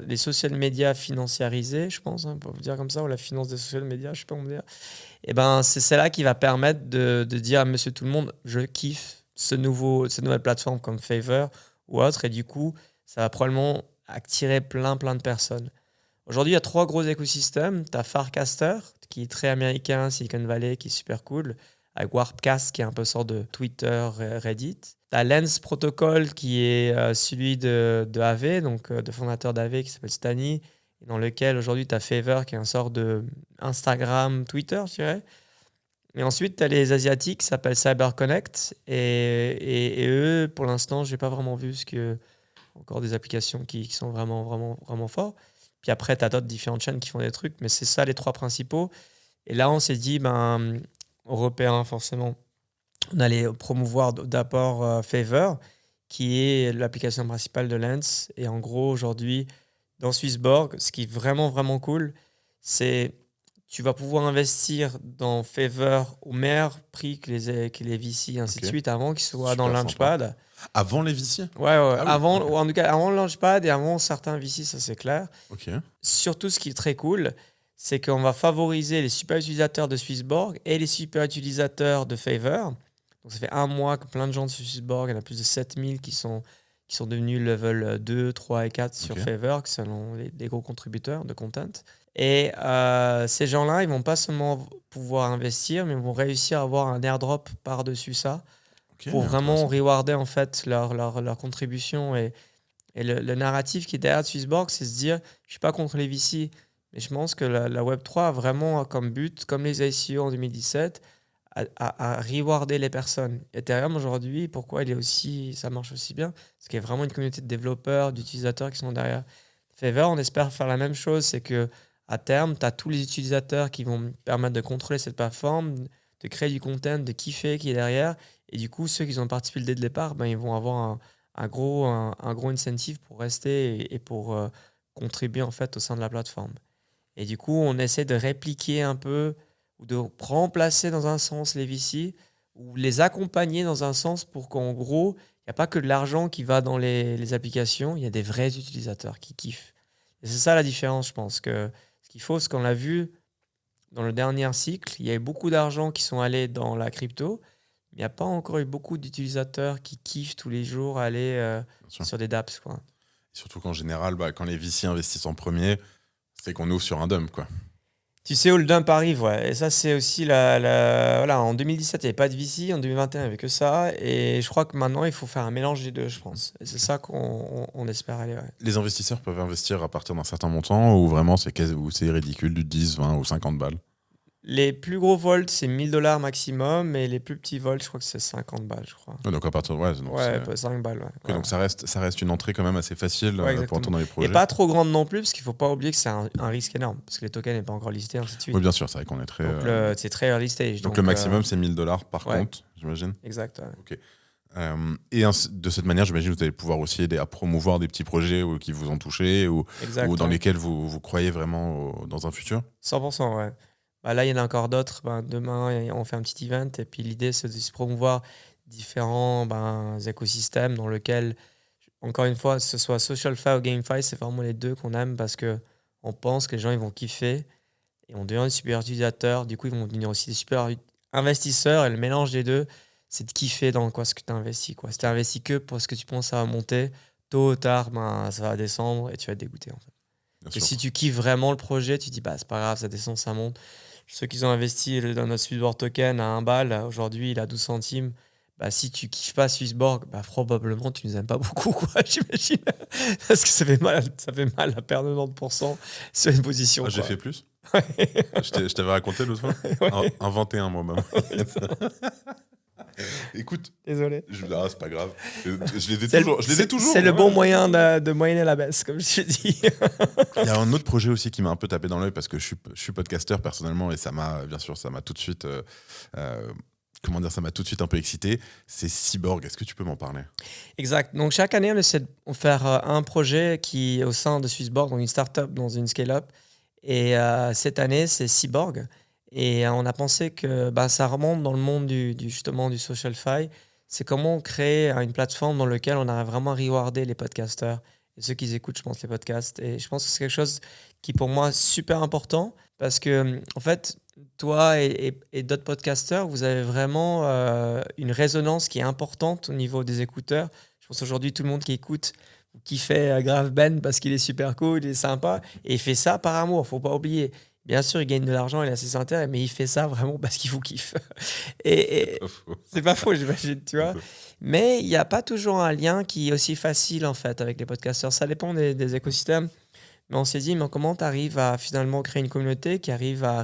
les social media financiarisés, je pense, on peut dire comme ça, ou la finance des social media, je sais pas comment dire. Et c'est celle-là qui va permettre de dire à monsieur tout le monde, je kiffe cette nouvelle plateforme comme Favor ou autre. Et du coup, ça va probablement attirer plein de personnes. Aujourd'hui, il y a 3 gros écosystèmes. Tu as Farcaster, qui est très américain, Silicon Valley, qui est super cool, avec Warpcast, qui est un peu sorte de Twitter, Reddit. Tu as Lens Protocol, qui est celui de AV, donc de fondateur d'AV, qui s'appelle Stani, et dans lequel aujourd'hui tu as Favor, qui est un sort de Instagram, Twitter, je dirais. Et ensuite, tu as les Asiatiques qui s'appellent CyberConnect. Et eux, pour l'instant, je n'ai pas vraiment vu encore des applications qui sont vraiment fortes. Puis après, tu as d'autres différentes chaînes qui font des trucs, mais c'est ça les 3 principaux. Et là, on s'est dit, européen, forcément, on allait promouvoir d'abord Favor, qui est l'application principale de Lens. Et en gros, aujourd'hui, dans Swissborg, ce qui est vraiment cool, c'est tu vas pouvoir investir dans Favor au meilleur prix que les VC, et ainsi de suite, avant qu'ils soient dans le Launchpad. Avant les VC? Ouais. Avant, en tout cas, avant le Launchpad et avant certains VC, ça c'est clair. Ok. Surtout, ce qui est très cool, c'est qu'on va favoriser les super utilisateurs de Swissborg et les super utilisateurs de Favor. Donc, ça fait 1 mois que plein de gens de Swissborg, il y en a plus de 7000 qui sont devenus level 2, 3 et 4 sur Favor, selon les gros contributeurs de content. Et ces gens-là, ils vont pas seulement pouvoir investir, mais ils vont réussir à avoir un airdrop par-dessus ça pour vraiment rewarder en fait leur contribution. Et le narratif qui est derrière Swissborg, c'est se dire, je suis pas contre les VC, mais je pense que la Web3 a vraiment comme but, comme les ICO en 2017, à rewarder les personnes. Ethereum aujourd'hui, pourquoi ça marche aussi bien? Parce qu'il y a vraiment une communauté de développeurs, d'utilisateurs qui sont derrière. Favor, on espère faire la même chose, c'est que à terme, tu as tous les utilisateurs qui vont permettre de contrôler cette plateforme, de créer du content, de kiffer qui est derrière. Et du coup, ceux qui ont participé dès le départ, ils vont avoir un gros incentive pour rester et pour contribuer en fait au sein de la plateforme. Et du coup, on essaie de répliquer un peu ou de remplacer dans un sens les VC ou les accompagner dans un sens pour qu'en gros, il n'y a pas que de l'argent qui va dans les applications, il y a des vrais utilisateurs qui kiffent. Et c'est ça la différence, je pense. Que ce qu'il faut, c'est qu'on l'a vu dans le dernier cycle, il y a eu beaucoup d'argent qui sont allés dans la crypto, mais il n'y a pas encore eu beaucoup d'utilisateurs qui kiffent tous les jours aller sur des dApps, quoi. Surtout qu'en général, quand les VC investissent en premier, c'est qu'on ouvre sur un dump, quoi. Tu sais où le dump arrive, ouais. Et ça, c'est aussi voilà, en 2017, il n'y avait pas de VC. En 2021, il n'y avait que ça. Et je crois que maintenant, il faut faire un mélange des deux, je pense. Et c'est ça qu'on espère aller, ouais. Les investisseurs peuvent investir à partir d'un certain montant ou vraiment c'est ridicule, du 10, 20 ou 50 balles? Les plus gros volts, c'est 1 000 $ maximum. Et les plus petits volts, je crois que c'est 50 balles, je crois. Donc à partir de 5 balles, ouais. Donc ça reste une entrée quand même assez facile pour entrer dans les projets. Et pas trop grande non plus, parce qu'il ne faut pas oublier que c'est un risque énorme. Parce que les tokens n'est pas encore listés, ainsi de suite. Oui, bien sûr, c'est vrai qu'on est très... Donc c'est très early stage. Donc le maximum, c'est 1 000 $ par compte, j'imagine. Exact, ouais. Ok. Et de cette manière, j'imagine que vous allez pouvoir aussi aider à promouvoir des petits projets qui vous ont touché ou dans lesquels vous croyez vraiment dans un futur. 100%, ouais. Là, il y en a encore d'autres. Demain, on fait un petit event. Et puis l'idée, c'est de se promouvoir différents écosystèmes dans lesquels, encore une fois, que ce soit SocialFi ou GameFi, c'est vraiment les deux qu'on aime parce qu'on pense que les gens ils vont kiffer et on devient des super utilisateurs. Du coup, ils vont devenir aussi des super investisseurs. Et le mélange des deux, c'est de kiffer dans ce que tu as investi. Si tu as investi que pour ce que tu penses ça va monter, tôt ou tard, ça va descendre et tu vas être dégoûté. En fait. Et si tu kiffes vraiment le projet, tu te dis c'est pas grave, ça descend, ça monte. Ceux qui ont investi dans notre Swissborg token à 1 balle, aujourd'hui il a 12 centimes. bah, si tu kiffes pas Swissborg, bah, probablement tu nous aimes pas beaucoup, quoi, j'imagine. Parce que ça fait mal à perdre 90% sur une position. Ah, j'ai quoi. fait plus. Je t'avais raconté l'autre fois. Ouais. Un 21, moi, maman. Écoute, Désolé. c'est pas grave. Je les ai toujours. C'est le ouais. bon moyen de moyenner la baisse, comme je t'ai dit. Il y a un autre projet aussi qui m'a un peu tapé dans l'œil parce que je suis podcasteur personnellement et ça m'a tout de suite, ça m'a tout de suite un peu excité. C'est Cyborg. Est-ce que tu peux m'en parler? Exact. Donc, chaque année, on essaie de faire un projet qui est au sein de Swissborg, donc une startup dans une scale-up. Et cette année, c'est Cyborg. Et on a pensé que ça remonte dans le monde justement du SocialFi. C'est comment créer une plateforme dans laquelle on arrive vraiment à rewarder les podcasteurs et ceux qui écoutent, je pense, les podcasts. Et je pense que c'est quelque chose qui, pour moi, est super important parce que, en fait, toi et d'autres podcasteurs, vous avez vraiment une résonance qui est importante au niveau des écouteurs. Je pense aujourd'hui, tout le monde qui écoute, qui fait grave Ben parce qu'il est super cool, il est sympa, et il fait ça par amour, faut pas oublier. Bien sûr, il gagne de l'argent, il a ses intérêts, mais il fait ça vraiment parce qu'il vous kiffe. Et c'est pas faux, j'imagine, tu vois. Mais il n'y a pas toujours un lien qui est aussi facile, en fait, avec les podcasteurs. Ça dépend des écosystèmes. Mais on s'est dit, mais comment tu arrives à finalement créer une communauté qui arrive à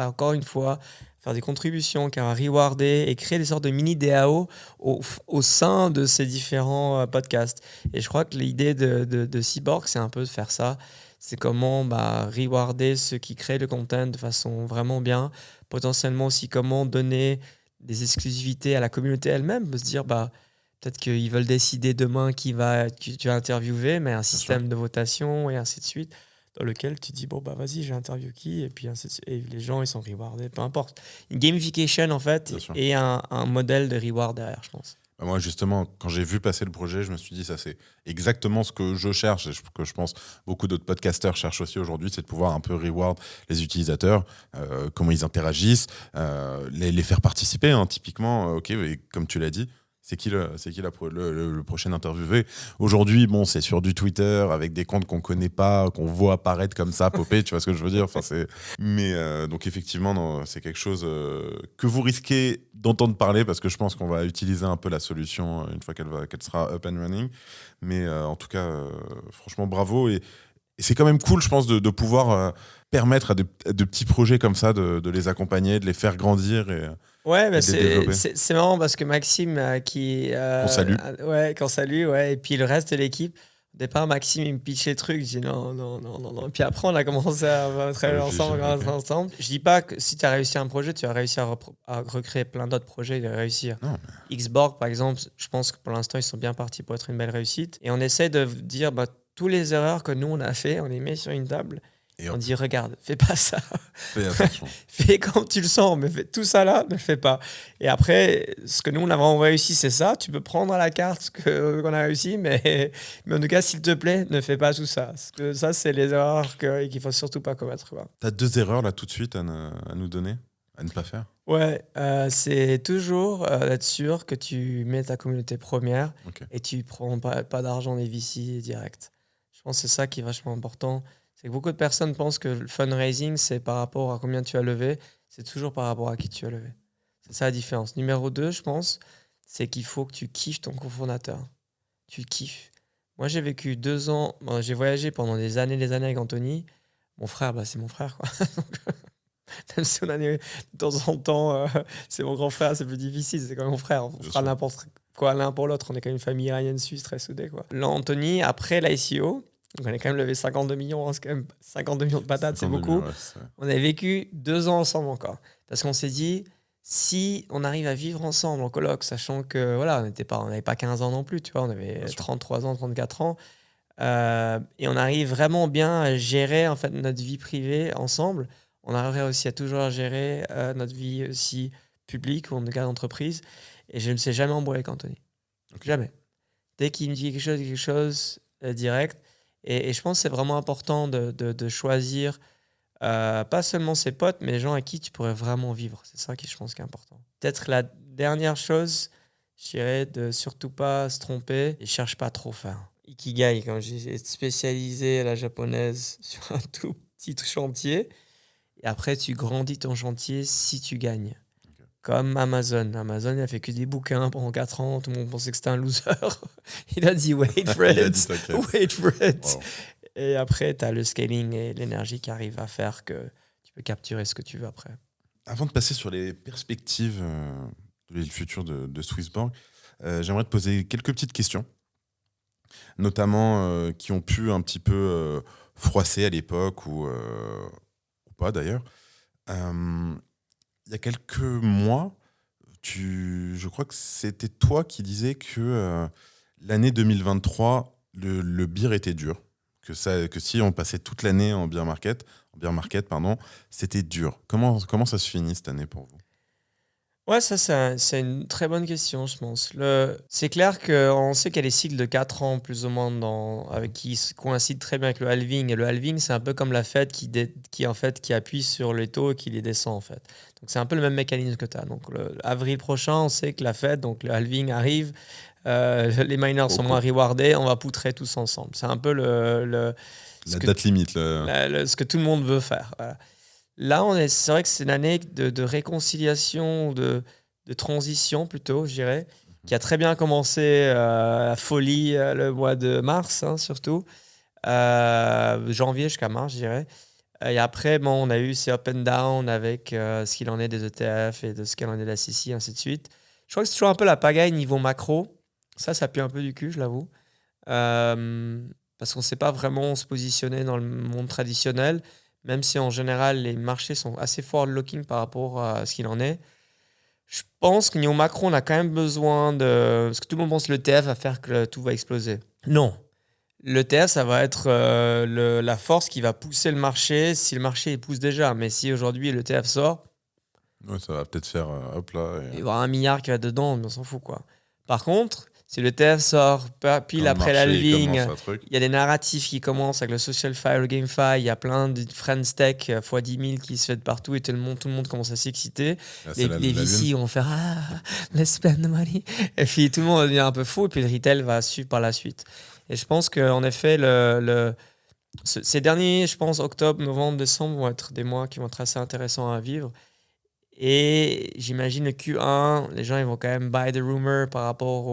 encore une fois, faire des contributions, qui va rewarder et créer des sortes de mini DAO au sein de ces différents podcasts. Et je crois que l'idée de Cyborg, c'est un peu de faire ça. C'est comment rewarder ceux qui créent le content de façon vraiment bien. Potentiellement aussi comment donner des exclusivités à la communauté elle-même. Se dire, peut-être qu'ils veulent décider demain qui tu vas interviewer, mais un système de votation et ainsi de suite, dans lequel tu dis, vas-y, j'ai interviewé qui, et puis ainsi de suite. Et les gens, ils sont rewardés, peu importe. Une gamification, en fait, et un modèle de reward derrière, je pense. Moi, justement, quand j'ai vu passer le projet, je me suis dit, ça, c'est exactement ce que je cherche, et que je pense beaucoup d'autres podcasteurs cherchent aussi aujourd'hui, c'est de pouvoir un peu reward les utilisateurs, comment ils interagissent, les faire participer, hein, typiquement. Ok, et comme tu l'as dit, c'est qui le prochain interviewé? Aujourd'hui, c'est sur du Twitter avec des comptes qu'on connaît pas, qu'on voit apparaître comme ça, popper, tu vois ce que je veux dire? Mais donc effectivement, non, c'est quelque chose que vous risquez d'entendre parler parce que je pense qu'on va utiliser un peu la solution une fois qu'elle sera up and running. Mais en tout cas, franchement, bravo. Et c'est quand même cool, je pense, de pouvoir permettre à de petits projets comme ça de les accompagner, de les faire grandir et c'est marrant parce que Maxime, qu'on salue. Qu'on salue, et puis le reste de l'équipe, au départ, Maxime, il me pitchait les trucs, je dis non. Puis après, on a commencé à travailler ensemble. Je dis pas que si tu as réussi un projet, tu as réussi à recréer plein d'autres projets et de réussir. Non, Xborg, par exemple, je pense que pour l'instant, ils sont bien partis pour être une belle réussite. Et on essaie de dire, tous les erreurs que nous, on a fait, on les met sur une table. Et on dit, regarde, fais pas ça. Fais attention. Fais comme tu le sens, mais fais tout ça là, ne le fais pas. Et après, ce que nous, on a vraiment réussi, c'est ça. Tu peux prendre à la carte ce qu'on a réussi, mais en tout cas, s'il te plaît, ne fais pas tout ça. Parce que ça, c'est les erreurs qu'il ne faut surtout pas commettre. Tu as 2 erreurs là tout de suite à nous donner, à ne pas faire? Ouais, c'est toujours être sûr que tu mets ta communauté première et tu ne prends pas d'argent des VC direct. Je pense que c'est ça qui est vachement important. C'est que beaucoup de personnes pensent que le fundraising, c'est par rapport à combien tu as levé. C'est toujours par rapport à qui tu as levé. C'est ça la différence. Numéro 2, je pense, c'est qu'il faut que tu kiffes ton cofondateur. Tu le kiffes. Moi, j'ai vécu 2 ans, j'ai voyagé pendant des années avec Anthony. Mon frère, c'est mon frère, quoi. Donc, même si on a de temps en temps, c'est mon grand frère, c'est plus difficile, c'est quand même mon frère. On fera n'importe quoi l'un pour l'autre. On est quand même une famille iranienne-suisse très soudée, quoi. Là, Anthony, après l'ICO, on a quand même levé 52 millions, c'est quand même 52 millions de patates, c'est beaucoup. Millions, on a vécu 2 ans ensemble encore. Parce qu'on s'est dit, si on arrive à vivre ensemble en coloc, sachant que voilà, on n'avait pas 15 ans non plus, tu vois, on avait 33 ans, 34 ans, et on arrive vraiment bien à gérer en fait notre vie privée ensemble. On arriverait aussi à toujours gérer notre vie aussi publique ou en cas d'entreprise. Et je ne me suis jamais embrouillé avec Anthony. Jamais. Dès qu'il me dit quelque chose direct. Et je pense que c'est vraiment important de choisir pas seulement ses potes, mais les gens à qui tu pourrais vraiment vivre. C'est ça qui, je pense, qui est important. Peut-être la dernière chose, je dirais de surtout pas se tromper et cherche pas trop faire. Ikigai, quand j'ai spécialisé à la japonaise sur un tout petit chantier, et après tu grandis ton chantier si tu gagnes. Comme Amazon. Amazon, il a fait que des bouquins pendant 4 ans. Tout le monde pensait que c'était un loser. Il a dit wait for Il a it. dit t'inquiète. Wait for it. Wow. Et après, tu as le scaling et l'énergie qui arrive à faire que tu peux capturer ce que tu veux après. Avant de passer sur les perspectives de le futur de Swissborg, j'aimerais te poser quelques petites questions, notamment qui ont pu un petit peu froisser à l'époque ou pas d'ailleurs. Il y a quelques mois, je crois que c'était toi qui disais que l'année 2023, le beer était dur. Que si on passait toute l'année en beer market, pardon, c'était dur. Comment ça se finit cette année pour vous? Ouais, ça, c'est une très bonne question, je pense. C'est clair qu'on sait qu'il y a des cycles de 4 ans, plus ou moins, qui coïncident très bien avec le halving. Et le halving, c'est un peu comme la Fed qui appuie sur les taux et qui les descend, en fait. Donc, c'est un peu le même mécanisme que tu as. Donc, avril prochain, on sait que la Fed, donc le halving arrive, les miners sont moins rewardés, on va poutrer tous ensemble. C'est un peu la date limite. ce que tout le monde veut faire. Voilà. Là, c'est vrai que c'est une année de réconciliation, de transition plutôt, je dirais, qui a très bien commencé à folie le mois de mars, hein, surtout. Janvier jusqu'à mars, je dirais. Et après, bon, on a eu ces up and down avec ce qu'il en est des ETF et de ce qu'il en est de la CC, ainsi de suite. Je crois que c'est toujours un peu la pagaille niveau macro. Ça pue un peu du cul, je l'avoue. Parce qu'on ne sait pas vraiment se positionner dans le monde traditionnel, même si en général les marchés sont assez forward-looking par rapport à ce qu'il en est. Je pense que niveau macro, on a quand même besoin de... Parce que tout le monde pense que l'ETF va faire que tout va exploser. Non. L'ETF, ça va être la force qui va pousser le marché si le marché il pousse déjà. Mais si aujourd'hui l'ETF sort, Ouais, ça va peut-être faire hop là. il va y avoir 1 milliard qui va dedans, mais on s'en fout quoi. Par contre, si l'ETF sort pile Quand après le marché, il l'halving, commence un truc. il y a des narratifs qui commencent avec le SocialFi, le GameFi, il y a plein de Friends Tech x 10 000 qui se fait de partout et tout le monde commence à s'exciter. Là, Les la VC lune. vont faire let's spend the money. Et puis tout le monde devient un peu fou et puis le retail va suivre par la suite. Et je pense qu'en effet, ces derniers, je pense, octobre, novembre, décembre vont être des mois qui vont être assez intéressants à vivre. Et j'imagine le Q1, les gens ils vont quand même buy the rumor par rapport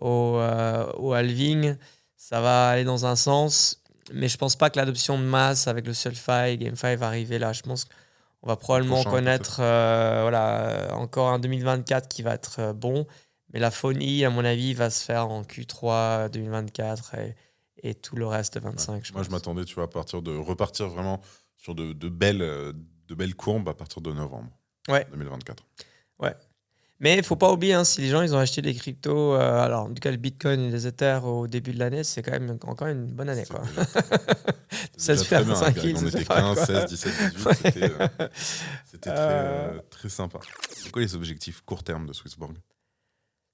au halving. Ça va aller dans un sens, mais je pense pas que l'adoption de masse avec le SocialFi, GameFi va arriver là. Je pense qu'on va probablement connaître encore un 2024 qui va être bon, mais la folie, à mon avis, va se faire en Q3 2024 et tout le reste de 25. Ouais. Je Moi, pense. je m'attendais, tu vois, repartir vraiment sur de belles courbes à partir de novembre Ouais. 2024. Ouais. Mais il ne faut pas oublier, hein, si les gens ils ont acheté des cryptos, alors en tout cas le Bitcoin et les Ethers au début de l'année, c'est quand même encore une bonne année. Quoi. C'est déjà très bien, tranquille, on était 15, 16, 17, 18, c'était très sympa. C'est quoi les objectifs court terme de Swissborg?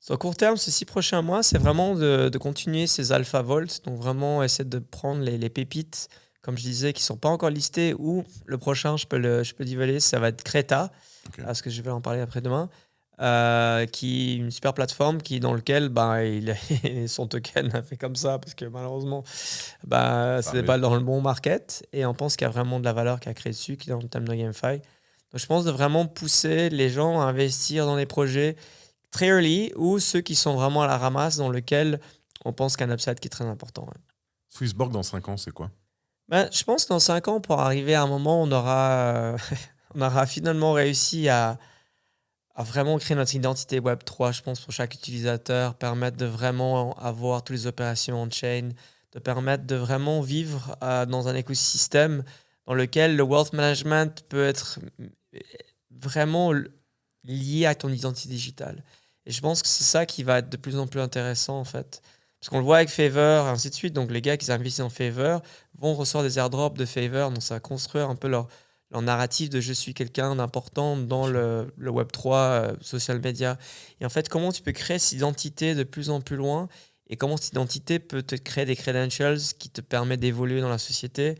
Sur court terme, ces 6 prochains mois, c'est vraiment de continuer ces alpha volts, donc vraiment essayer de prendre les pépites, comme je disais, qui ne sont pas encore listées, ou le prochain, je peux dévoiler, ça va être Creta, parce que je vais en parler après-demain. Qui est une super plateforme dans lequel son token a fait comme ça parce que malheureusement c'était pas dans le bon market et on pense qu'il y a vraiment de la valeur qui a créé dessus qui est dans le thème de GameFi. Donc je pense de vraiment pousser les gens à investir dans des projets très early ou ceux qui sont vraiment à la ramasse dans lequel on pense qu'il y a un upside qui est très important. Ouais. Swissborg dans 5 ans, c'est quoi? Je pense que dans 5 ans, pour arriver à un moment, on aura finalement réussi à vraiment créer notre identité Web3, je pense, pour chaque utilisateur, permettre de vraiment avoir toutes les opérations on-chain, de permettre de vraiment vivre dans un écosystème dans lequel le wealth management peut être vraiment lié à ton identité digitale. Et je pense que c'est ça qui va être de plus en plus intéressant, en fait. Parce qu'on le voit avec Favor, et ainsi de suite. Donc, les gars qui investissent en Favor vont recevoir des airdrops de Favor. Donc, ça va construire un peu leur narratif de je suis quelqu'un d'important dans le Web3, social media. Et en fait, comment tu peux créer cette identité de plus en plus loin et comment cette identité peut te créer des credentials qui te permettent d'évoluer dans la société.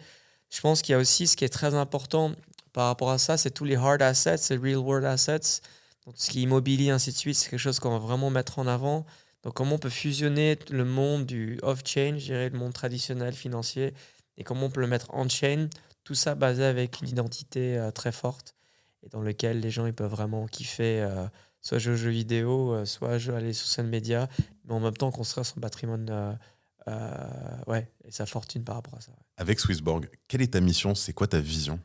Je pense qu'il y a aussi ce qui est très important par rapport à ça, c'est tous les hard assets, les real world assets. Donc, ce qui est immobilier, ainsi de suite, c'est quelque chose qu'on va vraiment mettre en avant. Donc, comment on peut fusionner le monde du off-chain, je dirais le monde traditionnel financier, et comment on peut le mettre on-chain. Tout ça basé avec une identité très forte. et dans lequel les gens ils peuvent vraiment kiffer, soit jouer aux jeux vidéo, soit aller sur scène média, mais en même temps construire son patrimoine et sa fortune par rapport à ça. Avec Swissborg, quelle est ta mission? C'est quoi ta vision?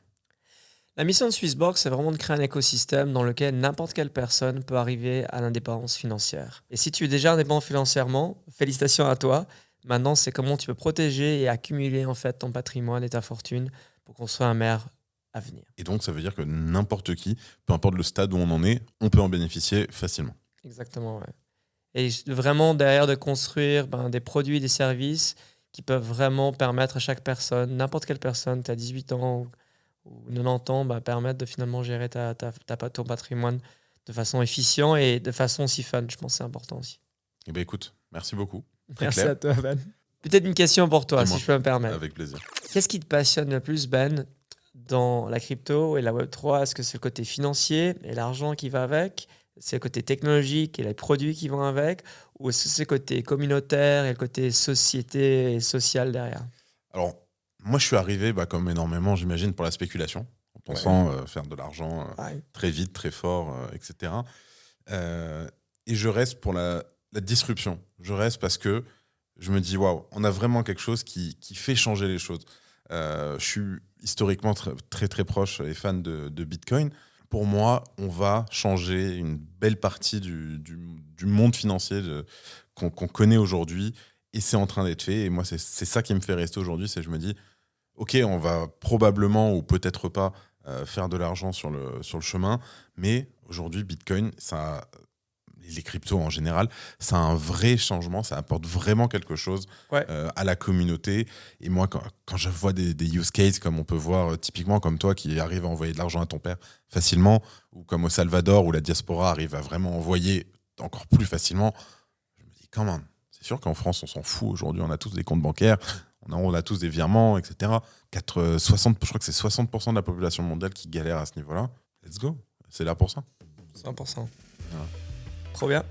La mission de Swissborg, c'est vraiment de créer un écosystème dans lequel n'importe quelle personne peut arriver à l'indépendance financière. Et si tu es déjà indépendant financièrement, félicitations à toi. Maintenant, c'est comment tu peux protéger et accumuler en fait ton patrimoine et ta fortune pour construire un meilleur avenir. Et donc, ça veut dire que n'importe qui, peu importe le stade où on en est, on peut en bénéficier facilement. Exactement, ouais. Et vraiment derrière de construire des produits et des services qui peuvent vraiment permettre à chaque personne, n'importe quelle personne, tu as 18 ans ou 90 ans, permettre de finalement gérer ton patrimoine de façon efficiente et de façon aussi fun. Je pense que c'est important aussi. Eh bien, écoute, merci beaucoup. Très Merci clair. à toi, Ben. Peut-être une question pour toi, Dis-moi. si je peux me permettre. Avec plaisir. Qu'est-ce qui te passionne le plus, Ben, dans la crypto et la Web3? Est-ce que c'est le côté financier et l'argent qui va avec? C'est le côté technologique et les produits qui vont avec? Ou est-ce que c'est le côté communautaire et le côté société et social derrière? Alors, moi, je suis arrivé, comme énormément, j'imagine, pour la spéculation, en pensant faire de l'argent très vite, très fort, etc. Et je reste pour la disruption. Je reste parce que je me dis, waouh, on a vraiment quelque chose qui fait changer les choses. Je suis historiquement très, très proche et fan de Bitcoin. Pour moi, on va changer une belle partie du monde financier qu'on connaît aujourd'hui. Et c'est en train d'être fait. Et moi, c'est ça qui me fait rester aujourd'hui. C'est je me dis, OK, on va probablement ou peut-être pas faire de l'argent sur le chemin. Mais aujourd'hui, Bitcoin, les cryptos en général, ça a un vrai changement. Ça apporte vraiment quelque chose à la communauté. Et moi, quand je vois des use cases comme on peut voir typiquement comme toi qui arrive à envoyer de l'argent à ton père facilement, ou comme au Salvador où la diaspora arrive à vraiment envoyer encore plus facilement, je me dis, quand même, c'est sûr qu'en France, on s'en fout. Aujourd'hui, on a tous des comptes bancaires, on a tous des virements, etc. Je crois que c'est 60% de la population mondiale qui galère à ce niveau-là. Let's go. C'est là pour ça. 100%. Voilà. Trop bien.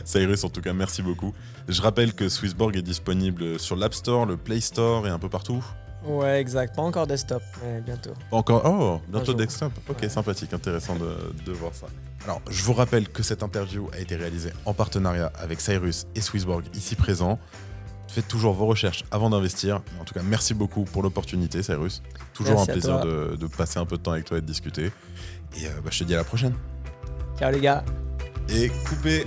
Cyrus, en tout cas, merci beaucoup. Je rappelle que Swissborg est disponible sur l'App Store, le Play Store et un peu partout. Ouais, exact. Pas encore desktop, mais bientôt. Pas encore. Oh, bientôt jour. desktop. Ok, Ouais. sympathique, intéressant de voir ça. Alors, je vous rappelle que cette interview a été réalisée en partenariat avec Cyrus et Swissborg, ici présents. Faites toujours vos recherches avant d'investir. En tout cas, merci beaucoup pour l'opportunité, Cyrus. Toujours Merci un à plaisir toi. de passer un peu de temps avec toi et de discuter. Et je te dis à la prochaine. Ciao les gars. Et coupez.